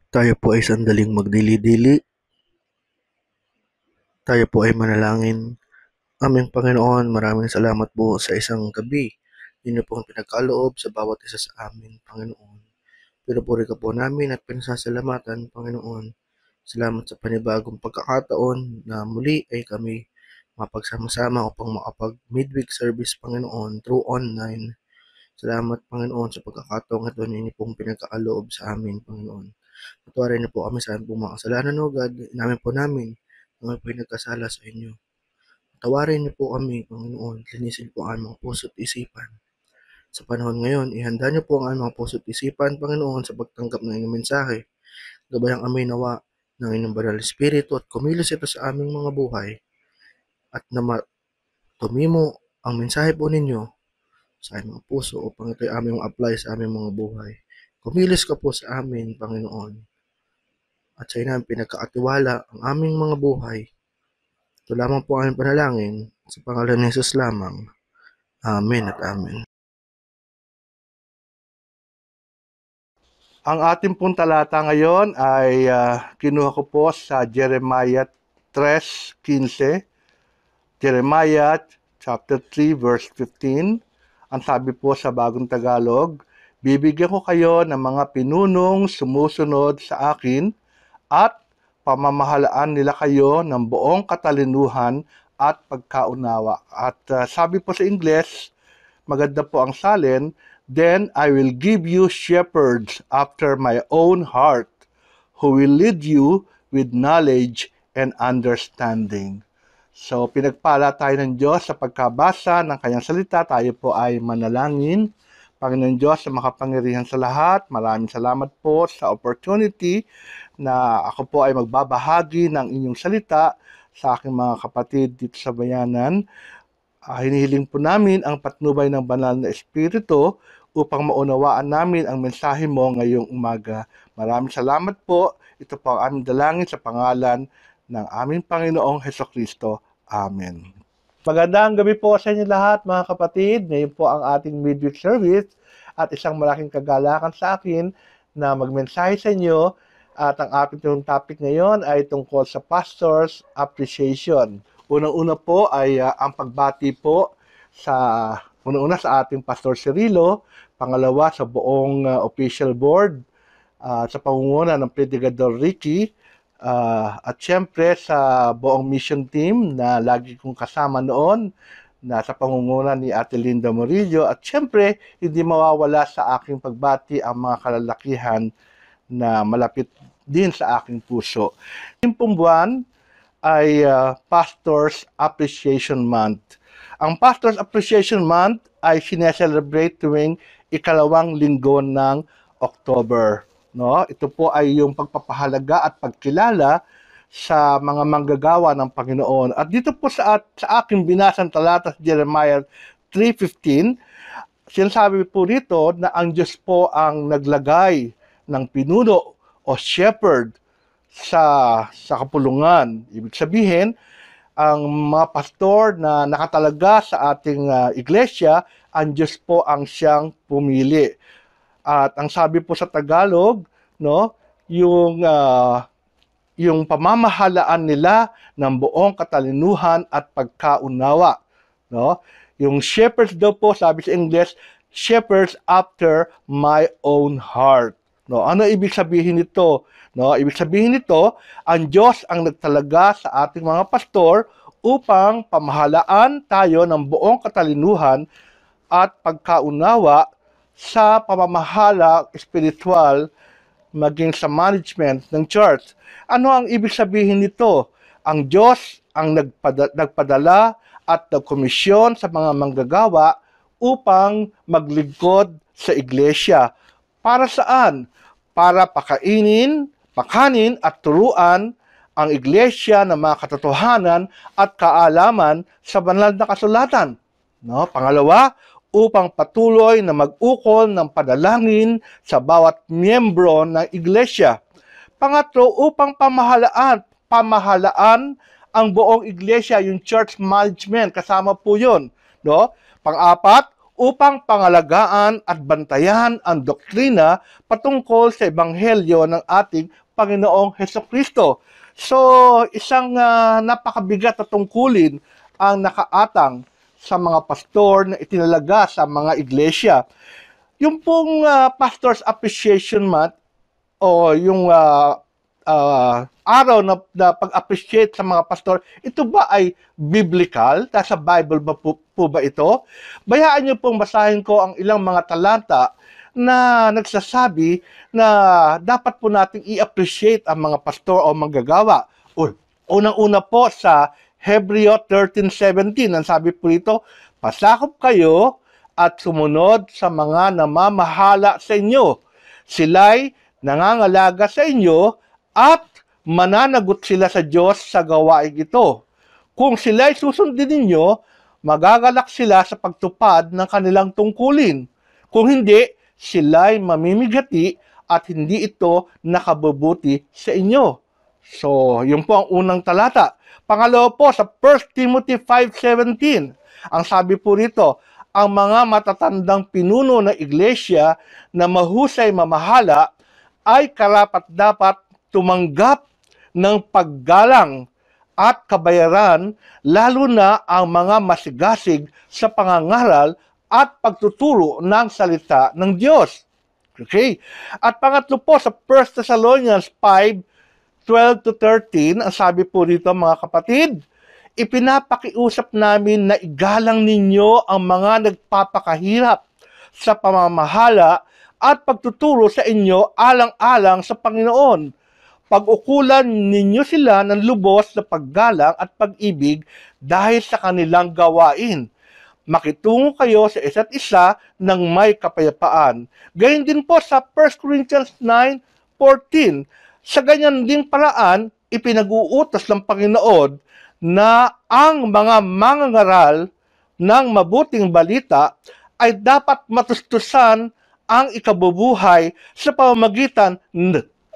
Tayo po ay sandaling magdili-dili. Tayo po ay manalangin. Aming Panginoon, maraming salamat po sa isang gabi. Inyo pong pinagkaloob sa bawat isa sa amin, Panginoon. Pinupuri ka po namin at pinasasalamatan, Panginoon. Salamat sa panibagong pagkakataon na muli ay kami mapagsama-sama upang makapag-midweek service, Panginoon, through online. Salamat, Panginoon, sa pagkakataong ito ninyo pong pinagkaloob sa amin, Panginoon. Patawarin niyo po kami sa aming pong mga kasalanan, O God. Inamin po namin kami po ay nagkasala sa inyo. Patawarin niyo po kami, Panginoon. Linisin po ang mga puso't isipan. Sa panahon ngayon, ihanda niyo po ang mga puso't isipan, Panginoon, sa pagtanggap ng inyong mensahe. Gabayang kami nawa ng inyong banal na espiritu at kumilos ito sa aming mga buhay at na tumimo ang mensahe po ninyo sa aming mga puso upang ito'y aming ma-apply sa aming mga buhay. Kumilos ka po sa amin, Panginoon, at sa inyo pinagkakatiwala ang aming mga buhay. Ito lamang po ang aming panalangin sa pangalan ni Jesus lamang. Amen at amen. Ang ating pong talata ngayon ay kinuha ko po sa Jeremiah 3:15. Jeremiah chapter 3 verse 15. Ang sabi po sa Bagong Tagalog, bibigyan ko kayo ng mga pinunong sumusunod sa akin at pamamahalaan nila kayo ng buong katalinuhan at pagkaunawa. At sabi po sa Ingles, maganda po ang salin, then I will give you shepherds after my own heart, who will lead you with knowledge and understanding. So, pinagpala tayo ng Diyos sa pagkabasa ng kanyang salita. Tayo po ay manalangin. Panginoon Diyos sa makapangyarihan sa lahat, maraming salamat po sa opportunity na ako po ay magbabahagi ng inyong salita sa aking mga kapatid dito sa bayanan. Hinihiling po namin ang patnubay ng banal na Espiritu upang maunawaan namin ang mensahe mo ngayong umaga. Maraming salamat po. Ito po ang aming dalangin sa pangalan ng aming Panginoong Hesukristo. Amen. Magandang gabi po sa inyo lahat mga kapatid. Ngayon po ang ating midweek service at isang malaking kagalakan sa akin na magmensahe sa inyo at ang ating topic ngayon ay tungkol sa Pastor's Appreciation. Unang-una po ay ang pagbati po sa ating Pastor Cirilo, pangalawa sa buong official board, sa pangunguna ng Predigador Ricky, at syempre sa buong mission team na lagi kong kasama noon na sa pangunguna ni Ate Linda Murillo, at syempre hindi mawawala sa aking pagbati ang mga kalalakihan na malapit din sa aking puso. Yung pong buwan ay Pastor's Appreciation Month. Ang Pastor's Appreciation Month ay sineselebrate tuwing ikalawang linggo ng October. No? Ito po ay yung pagpapahalaga at pagkilala sa mga manggagawa ng Panginoon. At dito po sa aking binasang talata sa Jeremiah 3:15, sinasabi po dito na ang Diyos po ang naglagay ng pinuno o shepherd sa kapulungan. Ibig sabihin, ang mga pastor na nakatalaga sa ating iglesia, ang Diyos po ang siyang pumili. At ang sabi po sa Tagalog, no, yung pamamahalaan nila ng buong katalinuhan at pagkaunawa, no? Yung shepherds daw po, sabi sa English, shepherds after my own heart. No, ano ibig sabihin nito? No, ibig sabihin nito, ang Diyos ang nagtalaga sa ating mga pastor upang pamahalaan tayo ng buong katalinuhan at pagkaunawa sa pamamahala espiritual maging sa management ng church. Ano ang ibig sabihin nito? Ang Diyos ang nagpadala at nagkomisyon sa mga manggagawa upang maglingkod sa iglesia. Para saan? Para pakanin at turuan ang iglesia ng mga katotohanan at kaalaman sa banal na kasulatan. No? Pangalawa, upang patuloy na mag-ukol ng padalangin sa bawat miyembro ng iglesia. Pangatlo, upang pamahalaan ang buong iglesia, yung church management, kasama po yun. No? Pang-apat, upang pangalagaan at bantayan ang doktrina patungkol sa ebanghelyo ng ating Panginoong Hesukristo. So, isang napakabigat na tungkulin ang nakaatang sa mga pastor na itinalaga sa mga iglesia. Yung pong Pastor's Appreciation Month o yung araw na pag-appreciate sa mga pastor, ito ba ay biblical? Nasa Bible ba po ba ito? Bayaan niyo pong basahin ko ang ilang mga talata na nagsasabi na dapat po nating i-appreciate ang mga pastor o manggagawa. Unang-una po sa Hebreo 13:17, ang sabi po rito, pasakop kayo at sumunod sa mga namamahala sa inyo. Sila'y nangangalaga sa inyo at mananagot sila sa Diyos sa gawain ito. Kung sila'y susundin ninyo, magagalak sila sa pagtupad ng kanilang tungkulin. Kung hindi, sila'y mamimigati at hindi ito nakabubuti sa inyo. So, yun po ang unang talata. Pangalawa po, sa 1 Timothy 5:17, ang sabi po rito, ang mga matatandang pinuno ng iglesia na mahusay mamahala ay karapat-dapat tumanggap ng paggalang at kabayaran, lalo na ang mga masigasig sa pangangaral at pagtuturo ng salita ng Diyos. Okay? At pangatlo po, sa 1 Thessalonians 5:12-13, ang sabi po dito mga kapatid, ipinapakiusap namin na igalang ninyo ang mga nagpapakahirap sa pamamahala at pagtuturo sa inyo alang-alang sa Panginoon. Pag-ukulan ninyo sila ng lubos na paggalang at pag-ibig dahil sa kanilang gawain. Makitungo kayo sa isa't isa ng may kapayapaan. Gayun din po sa 1 Corinthians 9:14. Sa ganyan ding paraan, ipinag-uutos ng Panginoon na ang mga mangangaral ng mabuting balita ay dapat matustusan ang ikabubuhay sa pamamagitan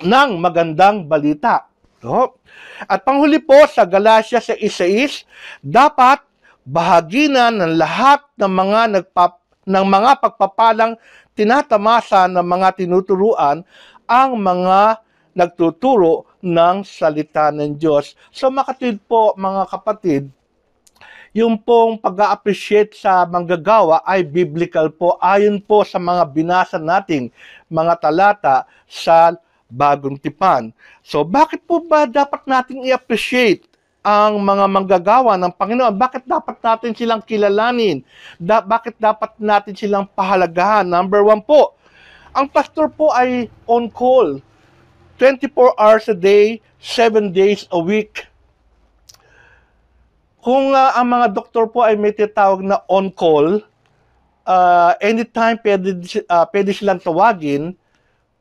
ng magandang balita. No? At panghuli po sa Galatia 6:6, dapat bahaginan ng lahat ng mga pagpapalang tinatamasa ng mga tinuturuan ang mga nagtuturo ng salita ng Diyos. So makatid po mga kapatid, yung pong pag-a-appreciate sa manggagawa ay biblical po ayon po sa mga binasa nating mga talata sa Bagong Tipan. So bakit po ba dapat nating i-appreciate ang mga manggagawa ng Panginoon? Bakit dapat natin silang kilalanin? Bakit dapat natin silang pahalagahan? Number 1 po, ang pastor po ay on call 24 hours a day, 7 days a week. Kung ang mga doktor po ay may tinatawag na on-call, anytime pwede silang tawagin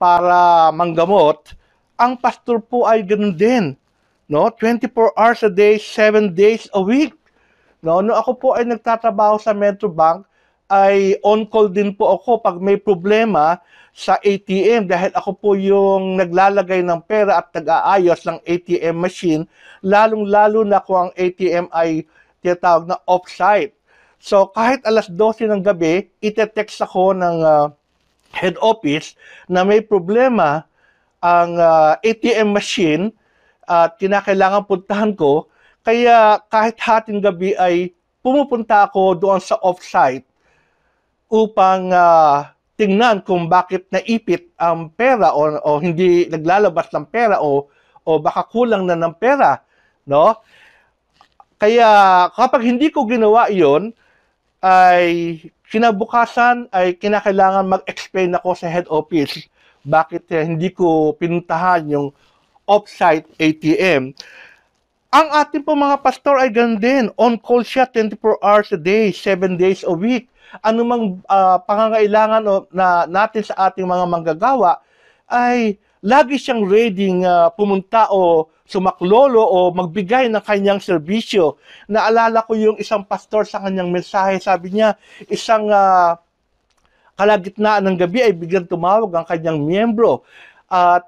para manggamot, ang pastor po ay ganun din. No? 24 hours a day, 7 days a week. No? Nung ako po ay nagtatrabaho sa Metrobank, ay on-call din po ako pag may problema sa ATM dahil ako po yung naglalagay ng pera at nag-aayos ng ATM machine, lalong-lalo na kung ang ATM ay tinatawag na off-site. So kahit alas 12 ng gabi, ite-text ako ng head office na may problema ang ATM machine at kinakailangan puntahan ko, kaya kahit hating gabi ay pumupunta ako doon sa off-site upang tingnan kung bakit naipit ang pera o hindi naglalabas ng pera o baka kulang na ng pera, no? Kaya kapag hindi ko ginawa 'yon, ay kinabukasan ay kinakailangan mag-explain ako sa head office bakit hindi ko pinuntahan yung off-site ATM. Ang ating po mga pastor ay ganun din. On call siya 24 hours a day, 7 days a week. Ano mang pangangailangan na natin sa ating mga manggagawa ay lagi siyang ready pumunta o sumaklolo o magbigay ng kanyang serbisyo. Naalala ko yung isang pastor sa kanyang mensahe, sabi niya, isang kalagitnaan ng gabi ay biglang tumawag ang kanyang miyembro at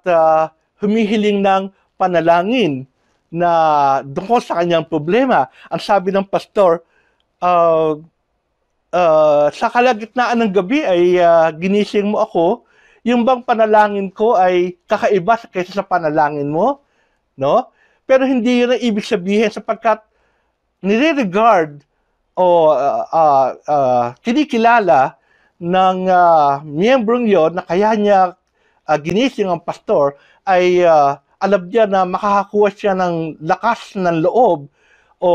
humihiling ng panalangin na tungkol sa kanyang problema. Ang sabi ng pastor, sa kalagitnaan ng gabi ay ginising mo ako, yung bang panalangin ko ay kakaiba kaysa sa panalangin mo? No? Pero hindi yun ang ibig sabihin sapagkat nire-regard o kinikilala ng miyembrong yon na kaya niya ginising ang pastor ay alam niya na makakakuha siya ng lakas ng loob o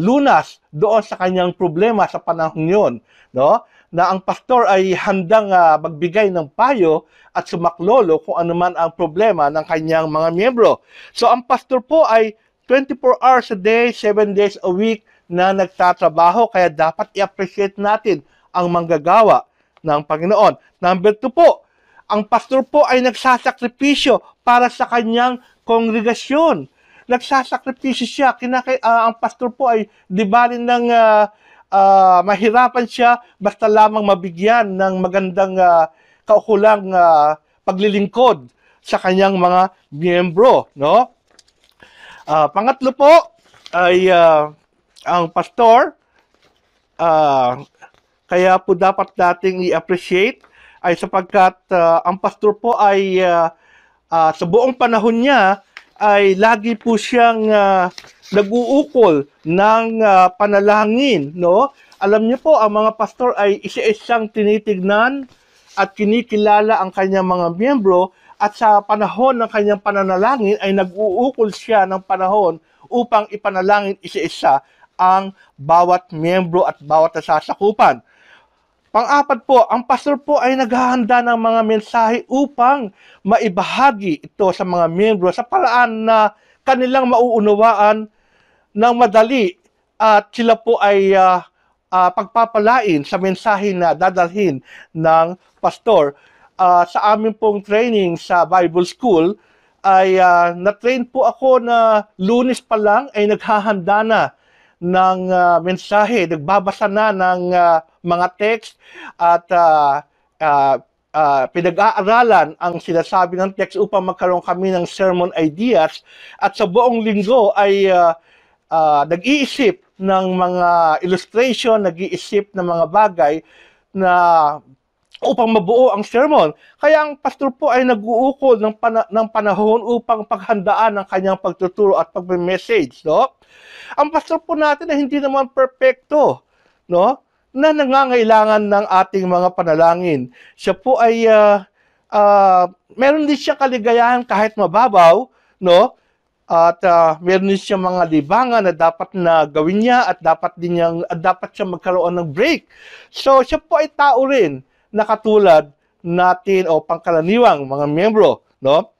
lunas doon sa kanyang problema sa panahon yon, no? Na ang pastor ay handang magbigay ng payo at sumaklolo kung ano man ang problema ng kanyang mga miyembro. So ang pastor po ay 24 hours a day, 7 days a week na nagtatrabaho, kaya dapat i-appreciate natin ang manggagawa ng Panginoon. Number 2 po, ang pastor po ay nagsasakripisyo para sa kanyang kongregasyon. Nagsasakripisyo siya. Ang pastor po ay di balin ng mahirapan siya basta lamang mabigyan ng magandang kaukulang paglilingkod sa kanyang mga miyembro, no? Pangatlo po ay ang pastor, kaya po dapat nating i-appreciate ay sapagkat ang pastor po ay sa buong panahon niya ay lagi po siyang nag-uukol ng panalangin, no? Alam niyo po, ang mga pastor ay isa-isang tinitignan at kinikilala ang kanyang mga miyembro at sa panahon ng kanyang pananalangin ay nag-uukol siya ng panahon upang ipanalangin isa-isa ang bawat miyembro at bawat nasasakupan. Pang-apat po, ang pastor po ay naghahanda ng mga mensahe upang maibahagi ito sa mga miyembro sa paraan na kanilang mauunawaan ng madali at sila po ay pagpapalain sa mensahe na dadalhin ng pastor. Sa amin pong training sa Bible School ay na-train po ako na Lunes pa lang ay naghahanda na ng mensahe, nagbabasa na ng mga text at pinag-aaralan ang sinasabi ng text upang magkaroon kami ng sermon ideas at sa buong linggo ay nag-iisip ng mga illustration, nag-iisip ng mga bagay na upang mabuo ang sermon. Kaya ang pastor po ay nag-uukol ng panahon upang paghandaan ang kanyang pagtuturo at pag-message, no? Ang pastor po natin ay hindi naman perpekto, no? Na nangangailangan ng ating mga panalangin. Siya po ay meron din siya kaligayahan kahit mababaw, no? At meron din siya mga libangan na dapat na gawin niya at dapat siya magkaroon ng break. So siya po ay tao rin na katulad natin o pangkaraniwang mga miyembro, no?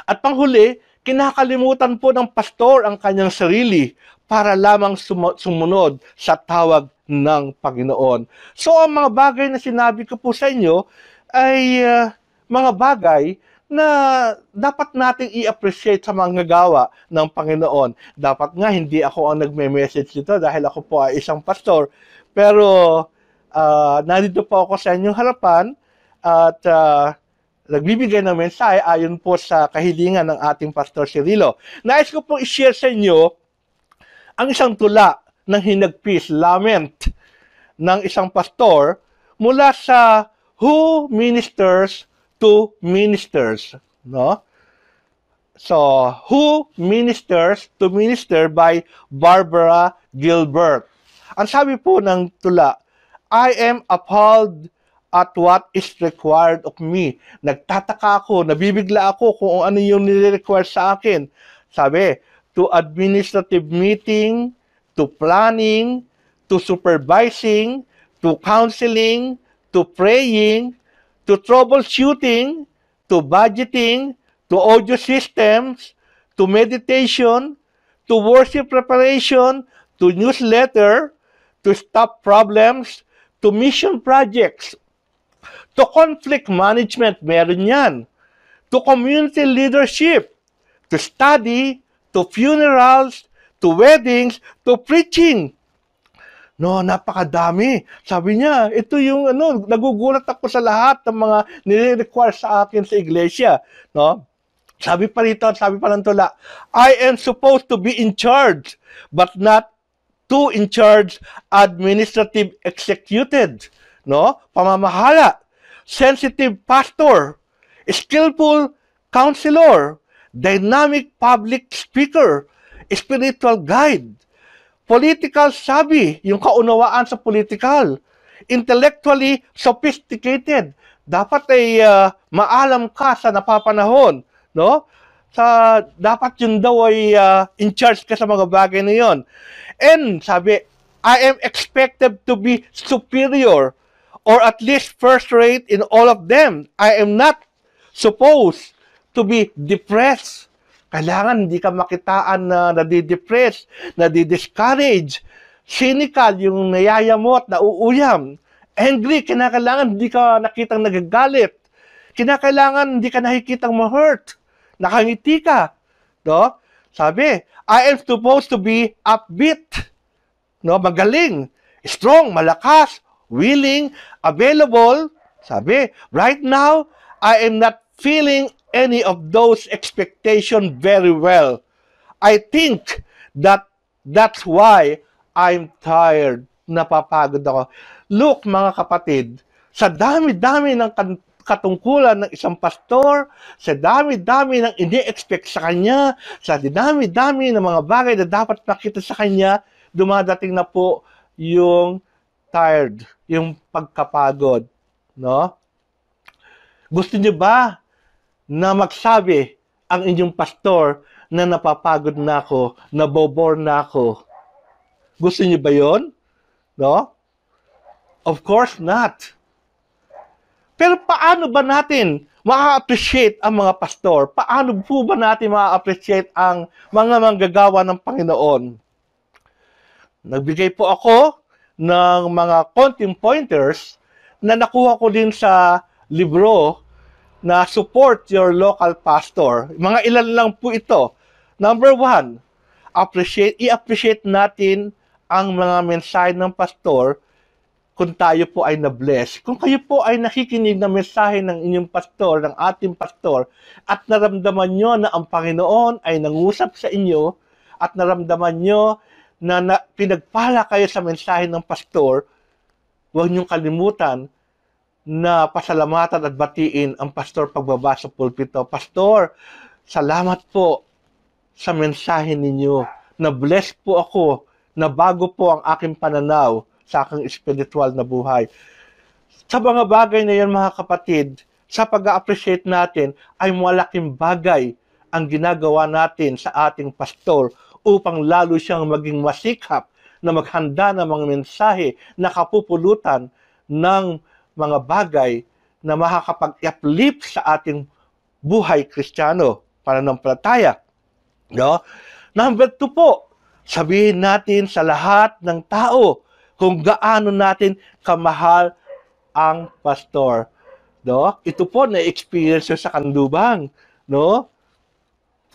At panghuli, kinakalimutan po ng pastor ang kanyang sarili para lamang sumunod sa tawag ng Panginoon. So ang mga bagay na sinabi ko po sa inyo ay mga bagay na dapat nating i-appreciate sa mga gawa ng Panginoon. Dapat nga hindi ako ang nagme-message dito dahil ako po ay isang pastor. Pero nandito po ako sa inyong harapan at nagbibigay ng mensahe ayon po sa kahilingan ng ating Pastor Cirilo. Nais ko pong i-share sa inyo ang isang tula ng hinagpis, lament, ng isang pastor mula sa Who Ministers to Ministers. No? So, Who Ministers to Minister by Barbara Gilbert. Ang sabi po ng tula, I am appalled at what is required of me. Nagtataka ako, nabibigla ako kung ano yung nire-require sa akin. Sabi, to administrative meeting, to planning, to supervising, to counseling, to praying, to troubleshooting, to budgeting, to audio systems, to meditation, to worship preparation, to newsletter, to staff problems, to mission projects, to conflict management, meron yan, to community leadership, to study, to funerals, to weddings, to preaching. No, napakadami. Sabi niya, ito yung nagugulat ako sa lahat ng mga nire-require sa akin sa iglesia, no? Sabi pa rito, sabi pa ng tula, I am supposed to be in charge, but not to in charge, administrative executed, no? Pamamahala, sensitive pastor, skillful counselor, dynamic public speaker, spiritual guide, political savvy, yung kaunawaan sa political, intellectually sophisticated, dapat ay maalam ka sa napapanahon, no? Dapat yun daw ay in charge ka sa mga bagay na yun. And sabi, I am expected to be superior or at least first rate in all of them. I am not supposed to be depressed. Kailangan hindi ka makitaan na nadi-depress, nadi-discourage, cynical, yung nayayamot, nauuyam, angry, kinakailangan hindi ka nakitang nagagalit, kinakailangan hindi ka nakikitang ma-hurt, nakangiti ka, no? Sabi, I am supposed to be upbeat, no? Magaling, strong, malakas, willing, available. Sabi, right now, I am not feeling any of those expectations very well. I think that's why I'm tired. Napapagod ako. Look, mga kapatid, sa dami-dami ng katungkulan ng isang pastor, sa dami-dami ng ini-expect sa kanya, sa dami-dami ng mga bagay na dapat makita sa kanya, dumadating na po yung tired, yung pagkapagod, no? Gusto niyo ba na magsabi ang inyong pastor na napapagod na ako, nabobore na ako. Gusto niyo ba yon? No? Of course not. Pero paano ba natin ma-appreciate ang mga pastor? Paano po ba natin ma-appreciate ang mga manggagawa ng Panginoon? Nagbigay po ako ng mga konting pointers na nakuha ko din sa libro na Support Your Local Pastor. Mga ilan lang po ito. Number 1, i-appreciate natin ang mga mensahe ng pastor kung tayo po ay na-bless. Kung kayo po ay nakikinig ng mensahe ng inyong pastor, ng ating pastor, at naramdaman nyo na ang Panginoon ay nangusap sa inyo, at naramdaman nyo na pinagpala kayo sa mensahe ng pastor, huwag niyong kalimutan na pasalamatan at batiin ang pastor pagbaba sa pulpito. Pastor, salamat po sa mensahe ninyo. Na-bless po ako, na bago po ang aking pananaw sa aking espiritual na buhay. Sa mga bagay na yan, mga kapatid, sa pag-appreciate natin, ay malaking bagay ang ginagawa natin sa ating pastor upang lalo siyang maging masikap na maghanda ng mga mensahe na kapupulutan ng mga bagay na makakapag-uplift sa ating buhay Kristiyano, pananampalataya. No? Number 2 po, sabihin natin sa lahat ng tao kung gaano natin kamahal ang pastor. No? Ito po na-experience sa Kandubang. No?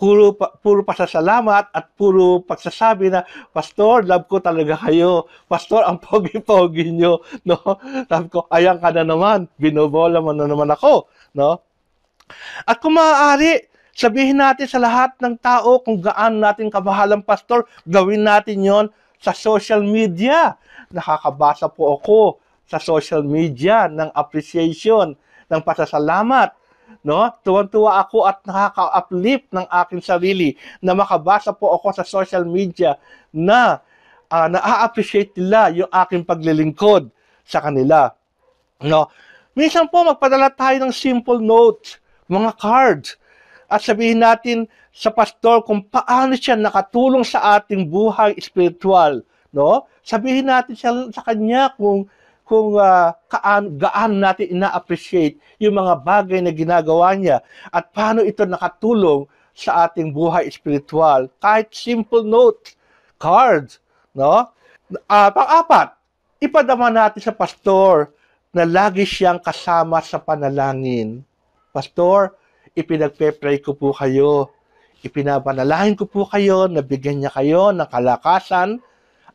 Puro pasasalamat at puro pagsasabi na, Pastor, love ko talaga kayo. Pastor, ang pogi-pogi nyo. No? Sabi ko, ayan ka na naman. Binobola mo na naman ako. No? At kung maaari, sabihin natin sa lahat ng tao kung gaano natin kamahal ang pastor, gawin natin yon sa social media. Nakakabasa po ako sa social media ng appreciation, ng pasasalamat. No? Tuwan-tuwa ako at nakaka-uplift ng aking sarili na makabasa po ako sa social media na na-appreciate nila yung aking paglilingkod sa kanila. No? Minsan po magpadala tayo ng simple notes, mga cards, at sabihin natin sa pastor kung paano siya nakatulong sa ating buhay espiritual. No? Sabihin natin sa kanya kung gaan natin ina-appreciate yung mga bagay na ginagawa niya at paano ito nakatulong sa ating buhay espiritual. Kahit simple note, cards, no? Pang-apat, ipadama natin sa pastor na lagi siyang kasama sa panalangin. Pastor, ipinagpe-pray ko po kayo. Ipinapanalangin ko po kayo na bigyan niya kayo ng kalakasan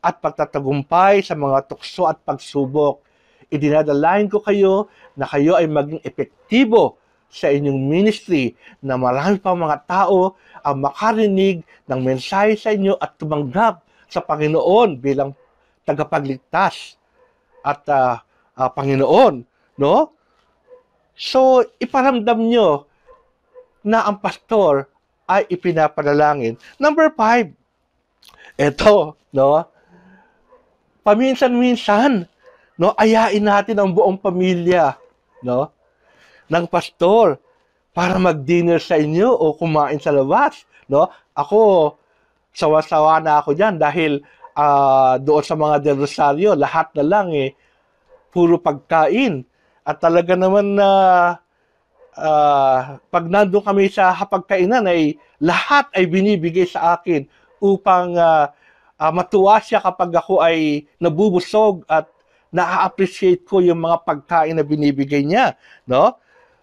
at pagtatagumpay sa mga tukso at pagsubok. Idinadalain ko kayo na kayo ay maging epektibo sa inyong ministry na marami pang mga tao ang makarinig ng mensahe sa inyo at tumanggap sa Panginoon bilang tagapagligtas at Panginoon. No? So, iparamdam nyo na ang pastor ay ipinapanalangin. Number 5, eto, no? Paminsan-minsan, no, ayain natin ang buong pamilya, no, ng pastor para mag-dinner sa inyo o kumain sa labas, no? Ako, sawa-sawa na ako diyan dahil doon sa mga Del Rosario, lahat na lang puro pagkain. At talaga naman na pag nandun kami sa hapagkainan ay lahat ay binibigay sa akin upang matuwa siya kapag ako ay nabubusog at na-appreciate ko yung mga pagkain na binibigay niya, no?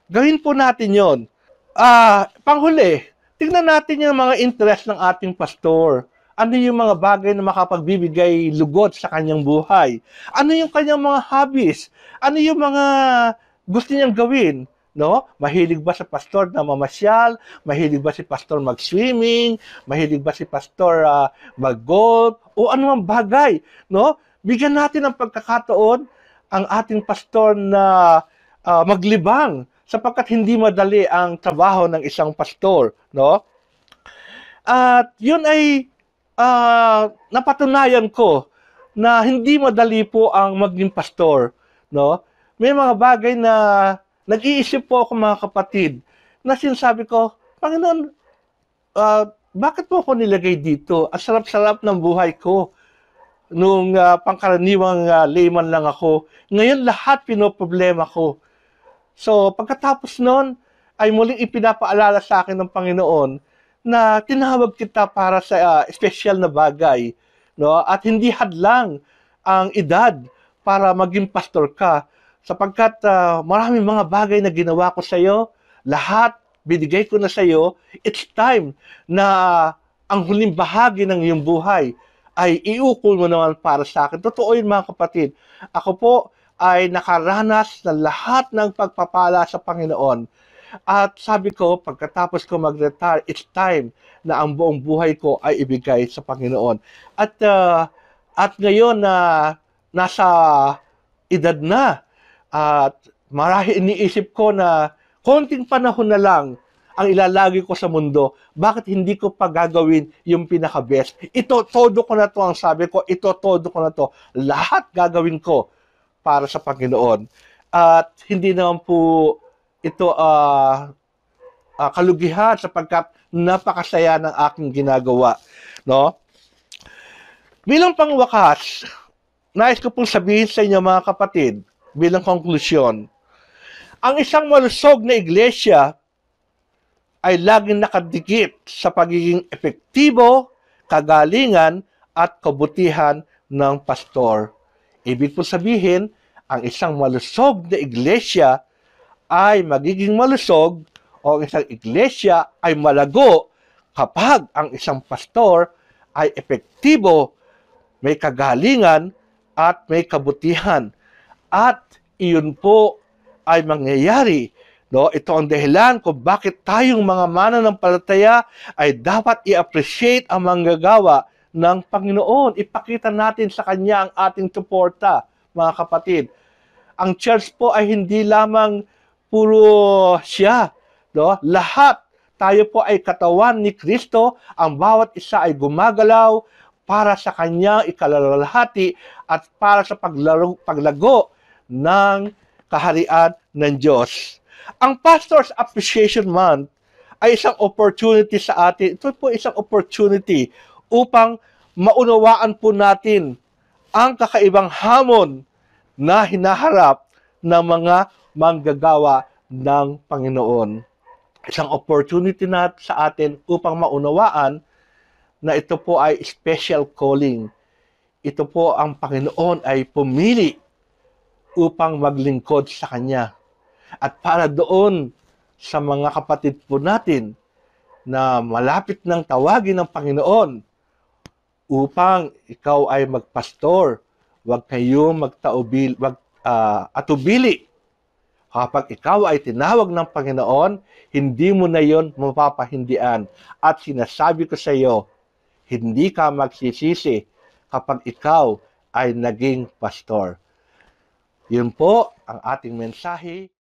Gawin po natin 'yon. Panghuli, tingnan natin yung mga interest ng ating pastor. Ano yung mga bagay na makapagbibigay lugod sa kanyang buhay? Ano yung kanyang mga hobbies? Ano yung mga gusto niyang gawin? No? Mahilig ba sa pastor na mamasyal? Mahilig ba si pastor mag-swimming? Mahilig ba si pastor mag-golf? O ano mang bagay, no? Bigyan natin ng pagkakataon ang ating pastor na maglibang sapagkat hindi madali ang trabaho ng isang pastor, no? At yun ay napatunayan ko na hindi madali po ang maging pastor, no? May mga bagay na nag-iisip po ako, mga kapatid, na sinasabi ko, Panginoon, bakit mo ako nilagay dito? Ang sarap-sarap ng buhay ko. Nung pangkaraniwang layman lang ako. Ngayon lahat pinoproblema ko. So pagkatapos noon ay muling ipinapaalala sa akin ng Panginoon na tinawag kita para sa espesyal na bagay, no? At hindi hadlang ang edad para maging pastor ka sapagkat maraming mga bagay na ginawa ko sa iyo, lahat binigay ko na sa iyo. It's time na ang huling bahagi ng iyong buhay ay iukol mo naman para sa akin. Totoo yun mga kapatid. Ako po ay nakaranas ng lahat ng pagpapala sa Panginoon. At sabi ko, pagkatapos ko mag-retire, it's time na ang buong buhay ko ay ibigay sa Panginoon. At ngayon na nasa edad na, at marahil iniisip ko na konting panahon na lang ang ilalagay ko sa mundo, bakit hindi ko pa gagawin yung pinaka-best? Ito, todo ko na to ang sabi ko, ito, todo ko na to. Lahat gagawin ko para sa Panginoon. At hindi naman po ito kalugihan sapagkat napakasaya ng aking ginagawa. No? Bilang pangwakas, nais ko pong sabihin sa inyo mga kapatid, bilang konklusyon, ang isang malusog na iglesia ay laging nakadikit sa pagiging epektibo, kagalingan at kabutihan ng pastor. Ibig po sabihin, ang isang malusog na iglesia ay magiging malusog o ang isang iglesia ay malago kapag ang isang pastor ay epektibo, may kagalingan at may kabutihan. At iyon po ay mangyayari. No, ito ang dahilan kung bakit tayong mga mananampalataya ay dapat i-appreciate ang manggagawa ng Panginoon. Ipakita natin sa Kanya ang ating suporta, mga kapatid. Ang church po ay hindi lamang puro siya. No? Lahat tayo po ay katawan ni Kristo. Ang bawat isa ay gumagalaw para sa Kanyang ikalalahati at para sa paglago ng kaharian ng Diyos. Ang Pastor's Appreciation Month ay isang opportunity sa atin. Ito po isang opportunity upang maunawaan po natin ang kakaibang hamon na hinaharap ng mga manggagawa ng Panginoon. Isang opportunity na sa atin upang maunawaan na ito po ay special calling. Ito po ang Panginoon ay pumili upang maglingkod sa Kanya. At para doon sa mga kapatid po natin na malapit ng tawagin ng Panginoon upang ikaw ay magpastor, huwag kayong atubili. Kapag ikaw ay tinawag ng Panginoon, hindi mo na yon mapapahindian. At sinasabi ko sa iyo, hindi ka magsisisi kapag ikaw ay naging pastor. Yun po ang ating mensahe.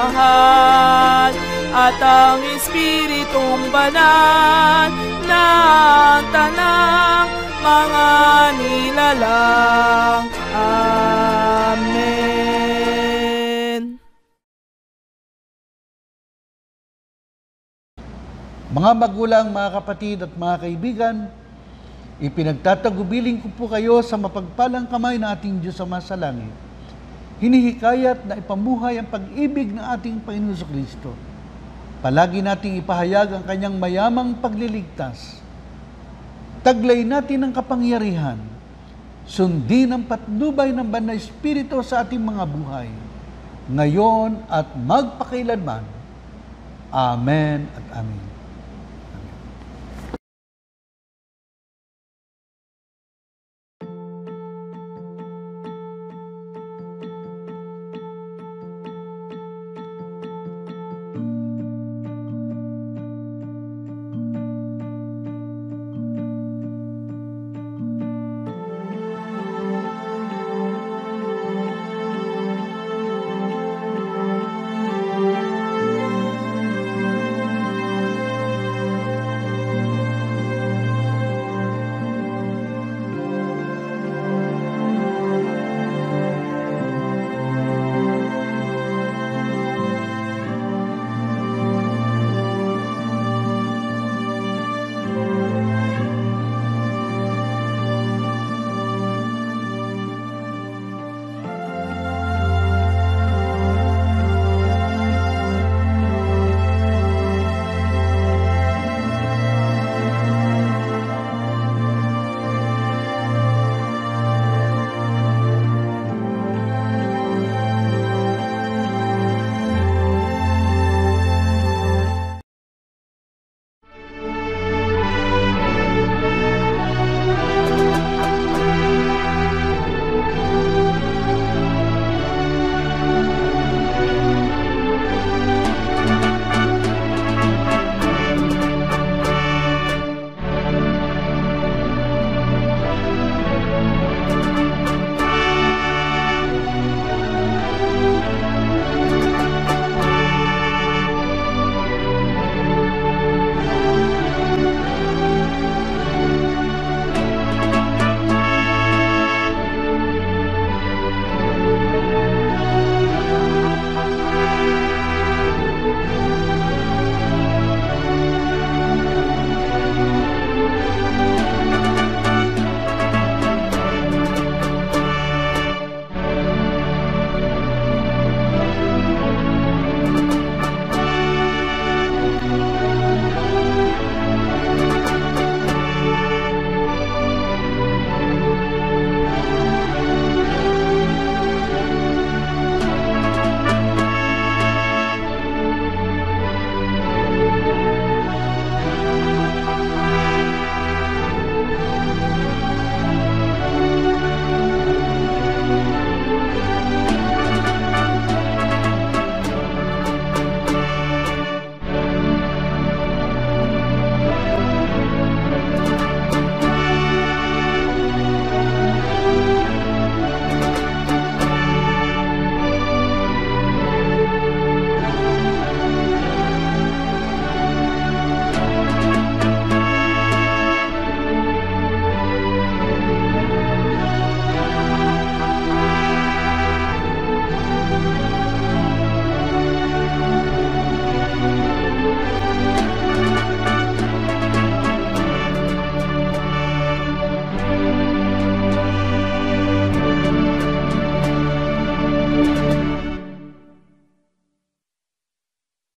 mahal at ang Espiritong Banal ng tanang mga nilalang. Amen. Mga magulang, mga kapatid at mga kaibigan, ipinagtatagubilin ko po kayo sa mapagpalang kamay ng ating Diyos Ama sa langit. Hinihikayat na ipamuhay ang pag-ibig ng ating Panginoon Kristo. Palagi nating ipahayag ang kanyang mayamang pagliligtas. Taglay natin ang kapangyarihan. Sundin ang patnubay ng Banal na Espiritu sa ating mga buhay, ngayon at magpakailanman. Amen at amen.